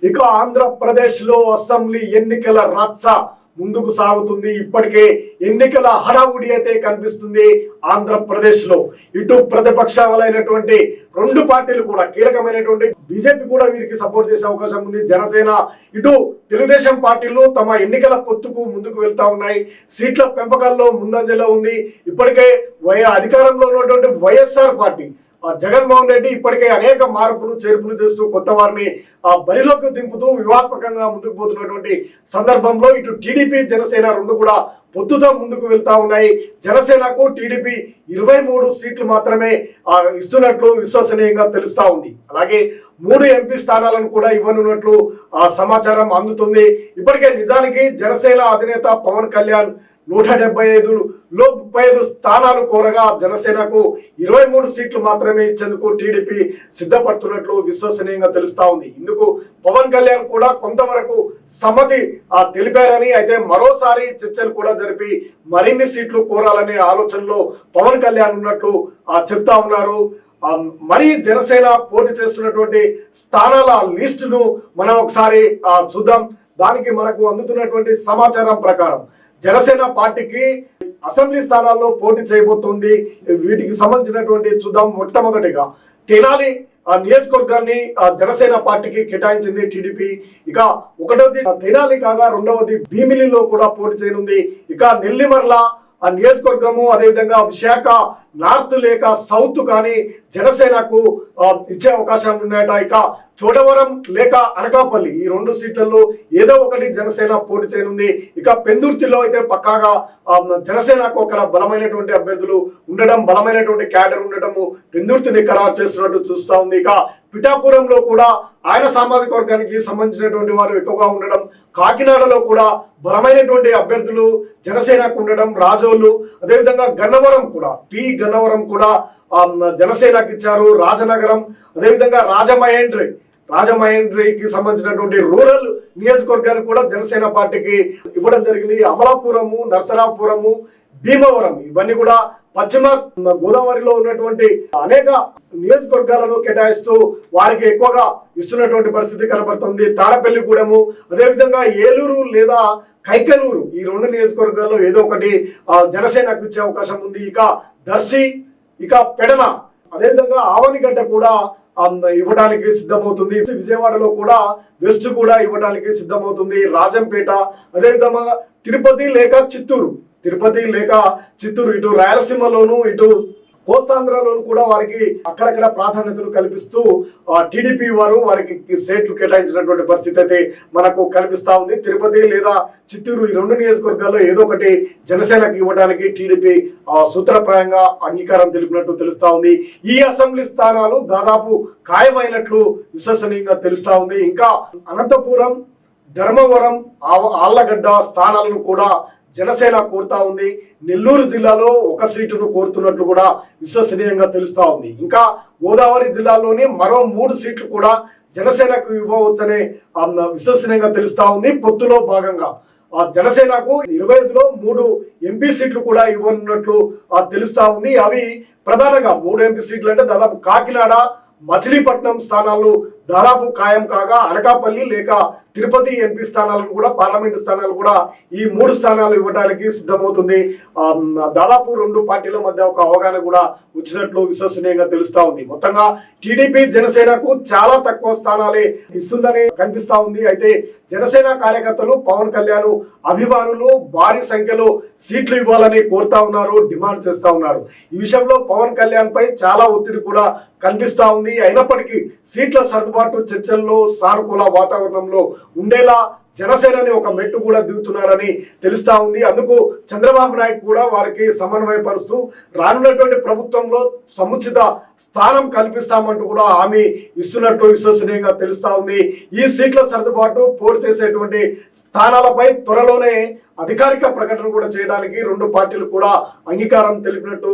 ఇక ఆంధ్రప్రదేశ్లో అసెంబ్లీ ఎన్నికల రచ్చ ముందుకు సాగుతుంది. ఇప్పటికే ఎన్నికల హడావుడి అయితే కనిపిస్తుంది ఆంధ్రప్రదేశ్లో. ఇటు ప్రతిపక్షాలైనటువంటి రెండు పార్టీలు కూడా కీలకమైనటువంటి బీజేపీ కూడా వీరికి సపోర్ట్ చేసే అవకాశం ఉంది. జనసేన ఇటు తెలుగుదేశం పార్టీలు తమ ఎన్నికల పొత్తుకు ముందుకు వెళ్తా ఉన్నాయి. సీట్ల పెంపకాల్లో ముందంజలో ఉంది. ఇప్పటికే అధికారంలో ఉన్నటువంటి వైఎస్ఆర్ పార్టీ జగన్మోహన్ రెడ్డి ఇప్పటికే అనేక మార్పులు చేర్పులు చేస్తూ కొత్త వారిని బరిలోకి దింపుతూ వివాదాత్మకంగా ముందుకు పోతున్నటువంటి సందర్భంలో ఇటు టీడీపీ జనసేన రెండు కూడా పొత్తుతో ముందుకు వెళ్తా ఉన్నాయి. జనసేనకు టీడీపీ 23 సీట్లు మాత్రమే ఇస్తున్నట్లు విశ్వసనీయంగా తెలుస్తా ఉంది. అలాగే 3 ఎంపీ స్థానాలను కూడా ఇవ్వనున్నట్లు సమాచారం అందుతుంది. ఇప్పటికే నిజానికి జనసేన అధినేత పవన్ కళ్యాణ్ 175లో 35 స్థానాలు కోరగా జనసేనకు 23 సీట్లు మాత్రమే ఇచ్చేందుకు టీడీపీ సిద్ధపడుతున్నట్లు విశ్వసనీయంగా తెలుస్తా ఉంది. ఇందుకు పవన్ కళ్యాణ్ కూడా కొంతవరకు సమ్మతి తెలిపారని, అయితే మరోసారి చర్చలు కూడా జరిపి మరిన్ని సీట్లు కోరాలనే ఆలోచనలో పవన్ కళ్యాణ్ ఉన్నట్లు చెప్తా ఉన్నారు. మరి జనసేన పోటీ చేస్తున్నటువంటి స్థానాల లిస్టును మనం ఒకసారి చూద్దాం. దానికి మనకు అందుతున్నటువంటి సమాచారం ప్రకారం జనసేన పార్టీకి అసెంబ్లీ స్థానాల్లో పోటీ చేయబోతోంది. వీటికి సంబంధించినటువంటి చూద్దాం. మొట్టమొదటిగా తెనాలి నియోజకవర్గాన్ని జనసేన పార్టీకి కేటాయించింది టీడీపీ. ఇక 1వది తెనాలి కాగా 2వది భీమిలిలో కూడా పోటీ చేయనుంది. ఇక నెల్లిమర్ల నియోజకవర్గము, అదేవిధంగా విశాఖ నార్త్ లేక సౌత్ కానీ జనసేనకు ఇచ్చే అవకాశం ఉన్నాయట. ఇక చోడవరం లేక అనకాపల్లి ఈ 2 సీట్లలో ఏదో ఒకటి జనసేన పోటీ చేయనుంది. ఇక పెందుర్తిలో అయితే పక్కాగా జనసేనకు అక్కడ బలమైనటువంటి అభ్యర్థులు ఉండడం, బలమైనటువంటి క్యాడర్ ఉండటము పెందుర్తిని ఖరారు చేస్తున్నట్టు చూస్తా ఉంది. ఇక పిఠాపురంలో కూడా ఆయన సామాజిక వర్గానికి సంబంధించినటువంటి వారు ఎక్కువగా ఉండడం, కాకినాడలో కూడా బలమైనటువంటి అభ్యర్థులు జనసేనకు ఉండడం, రాజోలు, అదేవిధంగా గన్నవరం కూడా గన్నవరం కూడా జనసేనకు ఇచ్చారు. రాజనగరం, అదేవిధంగా రాజమహేంద్రికి సంబంధించినటువంటి రూరల్ నియోజకవర్గాన్ని కూడా జనసేన పార్టీకి ఇవ్వడం జరిగింది. అమలాపురము, నరసరాపురము, భీమవరం ఇవన్నీ కూడా పశ్చిమ గోదావరిలో ఉన్నటువంటి అనేక నియోజకవర్గాలను కేటాయిస్తూ వారికి ఎక్కువగా ఇస్తున్నటువంటి పరిస్థితి కనబడుతుంది. తాడపల్లిగూడెము, అదేవిధంగా ఏలూరు లేదా కైకలూరు ఈ 2 నియోజకవర్గాల్లో ఏదో ఒకటి జనసేనకు ఇచ్చే అవకాశం ఉంది. ఇక దర్శి, ఇక పెడన, అదేవిధంగా ఆవనిగడ్డ కూడా ఇవ్వడానికి సిద్ధమవుతుంది. విజయవాడలో కూడా వెస్ట్ కూడా ఇవ్వడానికి సిద్ధమవుతుంది. రాజంపేట, అదేవిధంగా తిరుపతి లేక చిత్తూరు ఇటు రాయలసీమలోను ఇటు కోస్తాంధ్రలోను కూడా వారికి అక్కడక్కడ ప్రాధాన్యతను కల్పిస్తూ టీడీపీ వారు వారికి సీట్లు కేటాయించినటువంటి పరిస్థితి అయితే మనకు కనిపిస్తా ఉంది. తిరుపతి లేదా చిత్తూరు ఈ 2 నియోజకవర్గాల్లో ఏదో ఒకటి జనసేనకు ఇవ్వడానికి టీడీపీ సూత్రప్రాయంగా అంగీకారం తెలిపినట్టు తెలుస్తా ఉంది. ఈ అసెంబ్లీ స్థానాలు దాదాపు ఖాయమైనట్లు విశ్వసనీయంగా తెలుస్తా ఉంది. ఇంకా అనంతపురం, ధర్మవరం, ఆళ్లగడ్డ స్థానాలను కూడా జనసేన కోరుతా ఉంది. నెల్లూరు జిల్లాలో 1 సీటును కోరుతున్నట్లు కూడా విశ్వసనీయంగా తెలుస్తా ఉంది. ఇంకా గోదావరి జిల్లాలోని మరో 3 సీట్లు కూడా జనసేనకు ఇవ్వవచ్చనే విశ్వసనీయంగా తెలుస్తా ఉంది. పొత్తులో భాగంగా జనసేనకు 25లో 3 ఎంపీ సీట్లు కూడా ఇవ్వనున్నట్లు తెలుస్తా ఉంది. అవి ప్రధానంగా 3 ఎంపీ సీట్లు అంటే దాదాపు కాకినాడ, మచిలీపట్నం స్థానాలు దాదాపు ఖాయం కాగా అనకాపల్లి లేక తిరుపతి ఎంపీ స్థానాలను కూడా, పార్లమెంటు స్థానాలు కూడా ఈ 3 స్థానాలు ఇవ్వడానికి సిద్ధమవుతుంది. దాదాపు 2 పార్టీల మధ్య ఒక అవగాహన కూడా వచ్చినట్లు విశ్వసనీయంగా తెలుస్తా ఉంది. మొత్తంగా టీడీపీ జనసేనకు చాలా తక్కువ స్థానాలే ఇస్తుందని కనిపిస్తా ఉంది. అయితే జనసేన కార్యకర్తలు, పవన్ కళ్యాణ్ అభిమానులు భారీ సంఖ్యలో సీట్లు ఇవ్వాలని కోరుతా ఉన్నారు, డిమాండ్ చేస్తా ఉన్నారు. ఈ విషయంలో పవన్ కళ్యాణ్ పై చాలా ఒత్తిడి కూడా కనిపిస్తా ఉంది. అయినప్పటికీ సీట్ల సర్దుబాటు చర్చల్లో సానుకూల వాతావరణంలో ఉండేలా జనసేనని ఒక మెట్టు కూడా దిగుతున్నారని తెలుస్తా ఉంది. అందుకు చంద్రబాబు నాయుడు కూడా వారికి సమన్వయపరుస్తూ రానున్నటువంటి ప్రభుత్వంలో సముచిత స్థానం కల్పిస్తామంటూ కూడా హామీ ఇస్తున్నట్టు విశ్వసనీయంగా తెలుస్తా ఉంది. ఈ సీట్ల సర్దుబాటు పోటీ చేసేటువంటి స్థానాలపై త్వరలోనే అధికారిక ప్రకటన కూడా చేయడానికి 2 పార్టీలు కూడా అంగీకారం తెలిపినట్టు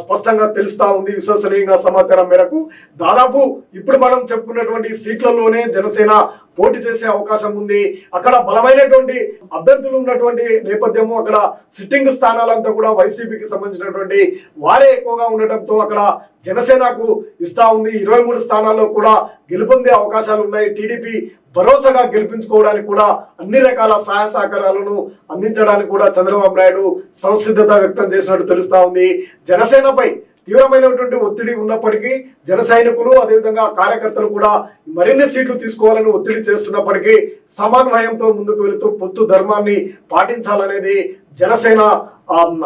స్పష్టంగా తెలుస్తా ఉంది. విశ్వసనీయంగా సమాచారం మేరకు దాదాపు ఇప్పుడు మనం చెప్పుకున్నటువంటి సీట్లలోనే జనసేన పోటీ చేసే అవకాశం ఉంది. అక్కడ బలమైనటువంటి అభ్యర్థులు ఉన్నటువంటి నేపథ్యము, అక్కడ సిట్టింగ్ స్థానాలంతా కూడా వైసీపీకి సంబంధించినటువంటి వారే ఎక్కువగా ఉండటంతో అక్కడ జనసేనకు ఇస్తా ఉంది. 23 స్థానాల్లో కూడా గెలుపొందే అవకాశాలు ఉన్నాయి. టీడీపీ భరోసాగా గెలిపించుకోవడానికి కూడా అన్ని రకాల సహాయ సహకారాలను అందించడానికి కూడా చంద్రబాబు నాయుడు సంసిద్ధత వ్యక్తం చేసినట్టు తెలుస్తా ఉంది. జనసేనపై తీవ్రమైనటువంటి ఒత్తిడి ఉన్నప్పటికీ జన సైనికులు అదేవిధంగా కార్యకర్తలు కూడా మరిన్ని సీట్లు తీసుకోవాలని ఒత్తిడి చేస్తున్నప్పటికీ సమన్వయంతో ముందుకు వెళుతూ పొత్తు ధర్మాన్ని పాటించాలనేది జనసేన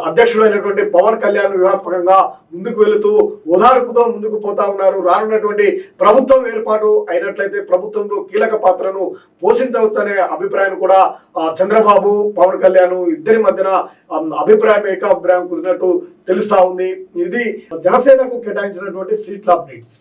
అధ్యక్షుడైనటువంటి పవన్ కళ్యాణ్ వ్యూహాత్మకంగా ముందుకు వెళుతూ ఓదార్పుతో ముందుకు పోతా ఉన్నారు. రానున్నటువంటి ప్రభుత్వం ఏర్పాటు అయినట్లయితే ప్రభుత్వంలో కీలక పాత్రను పోషించవచ్చనే అభిప్రాయం కూడా చంద్రబాబు పవన్ కళ్యాణ్ ఇద్దరి మధ్యన ఏకాభిప్రాయం కుదిరినట్టు తెలుస్తా ఉంది. ఇది జనసేనకు కేటాయించినటువంటి సీట్ల అప్డేట్స్.